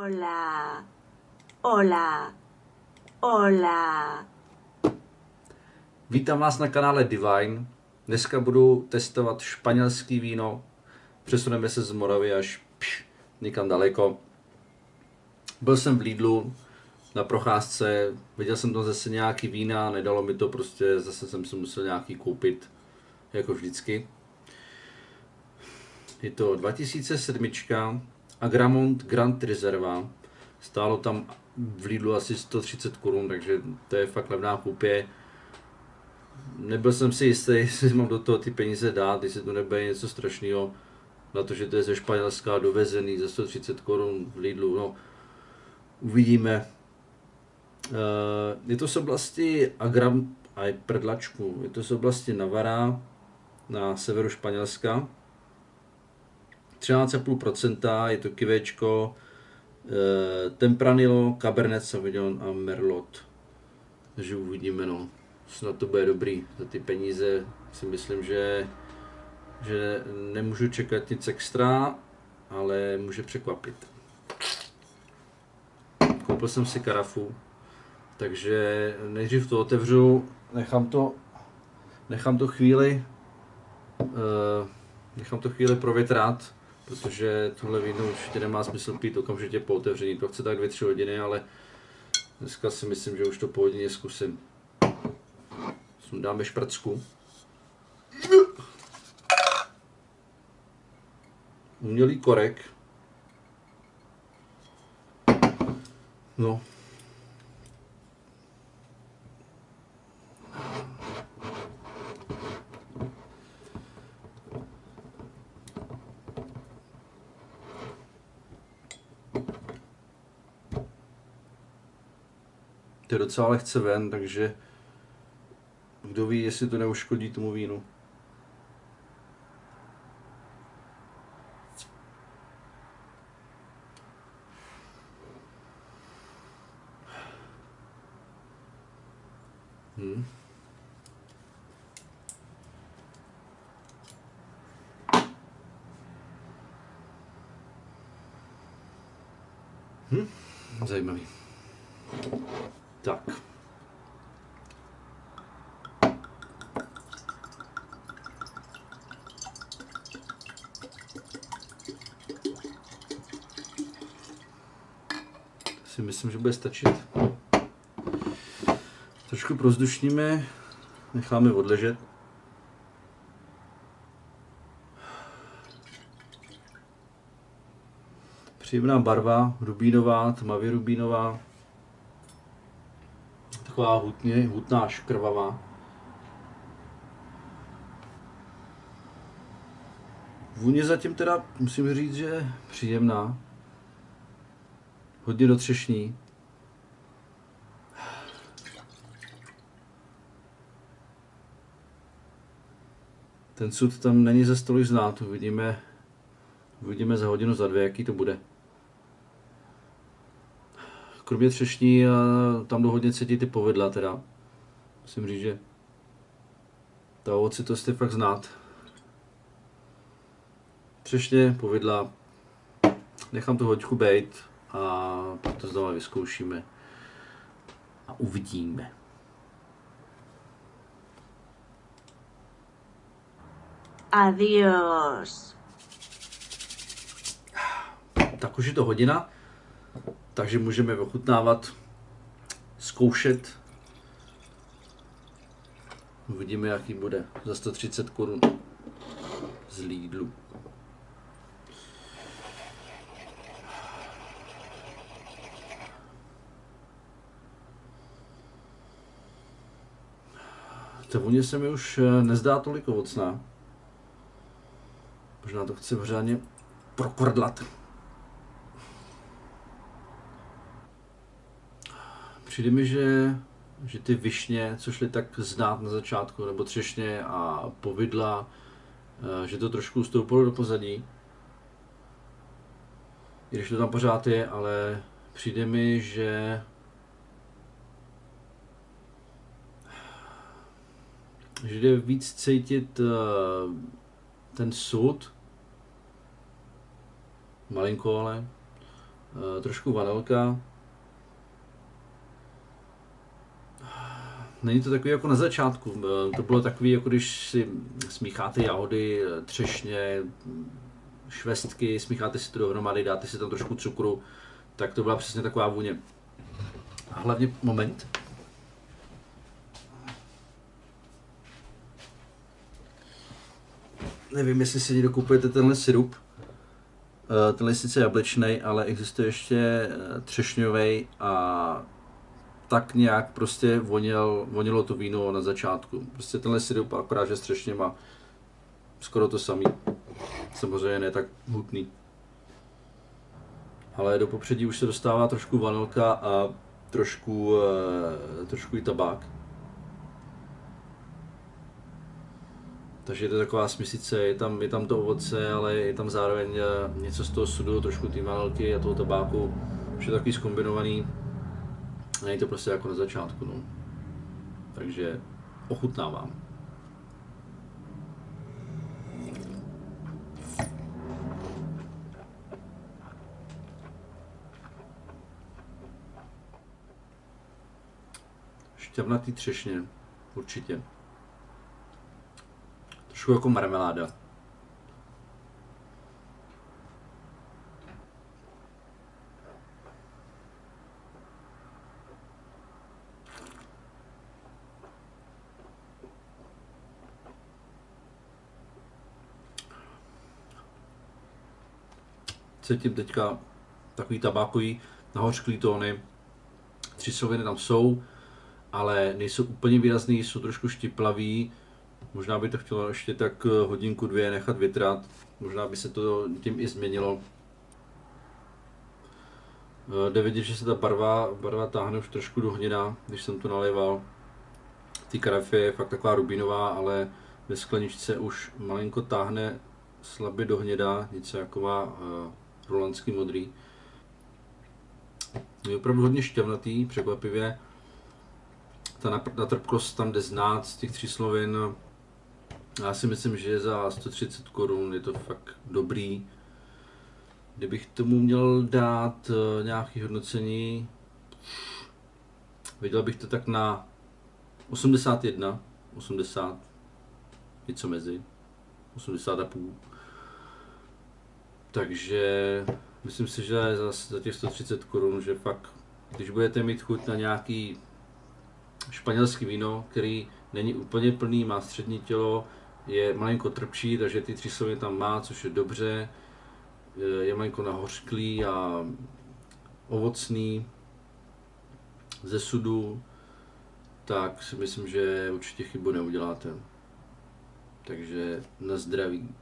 Hola, hola, hola. Vítám vás na kanále Divine. Dneska budu testovat španělský víno. Přesuneme se z Moravy až někam daleko. Byl jsem v Lidlu na procházce, viděl jsem tam zase nějaký vína, nedalo mi to, prostě zase jsem si musel nějaký koupit, jako vždycky. Je to 2007 Agramont Grand Reserva. Stálo tam v Lidlu asi 130 korun, takže to je fakt levná koupě. Nebyl jsem si jistý, jestli mám do toho ty peníze dát, jestli to nebude něco strašného, na to, že to je ze Španělska dovezený za 130 korun v Lidlu, no uvidíme. Je to z oblasti je to z oblasti Navarra na severu Španělska. 13,5%, je to kivečko, Tempranillo, Cabernet Sauvignon a Merlot. Takže uvidíme, no. Snad to bude dobrý. Za ty peníze si myslím, že nemůžu čekat nic extra, ale může překvapit. Koupil jsem si karafu, takže nejdřív to otevřu, nechám to chvíli provětrat, protože tohle víno určitě nemá smysl pít okamžitě po otevření. To chce tak 2-3 hodiny, ale dneska si myslím, že už to po hodině zkusím. Sundáme šprcku. Umělý korek. No. To je docela lehce ven, takže kdo ví, jestli to neuškodí tomu vínu. Zajímavý. Tak. Si myslím, že bude stačit. Trošku prozdušníme, necháme odležet. Příjemná barva, rubínová, tmavě rubínová. Taková hutná až krvavá. Vůně zatím teda musím říct, že je příjemná. Hodně dotřešní. Ten sud tam není ze stolik znát, uvidíme za hodinu, za dvě, jaký to bude. Kromě třešní tam jdou hodně cítit ty povedla teda. Musím říct, že ta ovocitost je fakt znát. Třešně, povedla, nechám to hoďku bejt a pak to znovu vyzkoušíme a uvidíme. Adiós. Tak už je to hodina, takže můžeme ochutnávat, zkoušet. Uvidíme, jaký bude za 130 korun z Lidlu. Ta vůně se mi už nezdá tolik ovocná. Možná to chci pořádně prokvrdlat. Přijde mi, že ty višně, co šly tak znát na začátku, nebo třešně a povidla, že to trošku ustoupilo do pozadí. I když to tam pořád je, ale přijde mi, že jde víc cítit ten sud, malinko ale, trošku vanilka. Není to takový jako na začátku, to bylo takový, jako když si smícháte jahody, třešně, švestky, smícháte si to dohromady, dáte si tam trošku cukru, tak to byla přesně taková vůně. A hlavně moment. Nevím, jestli si někdo kupujete tenhle sirup. Tenhle je sice jablečnej, ale existuje ještě třešňovej a tak nějak prostě vonilo to víno na začátku. Prostě tenhle sirup akorát, že s třešněm a skoro to samý. Samozřejmě ne tak hutný. Ale do popředí už se dostává trošku vanilka a trošku i tabák. Takže je to taková směsice, je tam to ovoce, ale je tam zároveň něco z toho sudu, trošku té vanilky a toho tabáku. Už je takový zkombinovaný. Není to prostě jako na začátku, no. Takže ochutnávám. Šťavnatý třešně, určitě. Trošku jako marmeláda. Cítím teďka takový tabákový nahořklý tóny. Třisloviny tam jsou, ale nejsou úplně výrazný, jsou trošku štiplavý. Možná by to chtělo ještě tak hodinku, dvě nechat vytrat. Možná by se to tím i změnilo. Jde vidět, že se ta barva táhne už trošku do hněda, když jsem to naléval. Ty karafie je fakt taková rubínová, ale ve skleničce už malinko táhne slabě do hněda, něco jako má rolandský modrý. Je opravdu hodně šťavnatý, překvapivě. Ta trpkost tam jde znát z těch třislovin. Já si myslím, že za 130 korun je to fakt dobrý. Kdybych tomu měl dát nějaké hodnocení, viděl bych to tak na 81, 80, něco mezi, 80,5. Takže myslím si, že za těch 130 korun, že fakt, když budete mít chuť na nějaký španělský víno, který není úplně plný, má střední tělo, je malinko trpčí, takže ty třisloviny tam má, což je dobře, je malinko nahořklý a ovocný ze sudu, tak si myslím, že určitě chybu neuděláte. Takže na zdraví.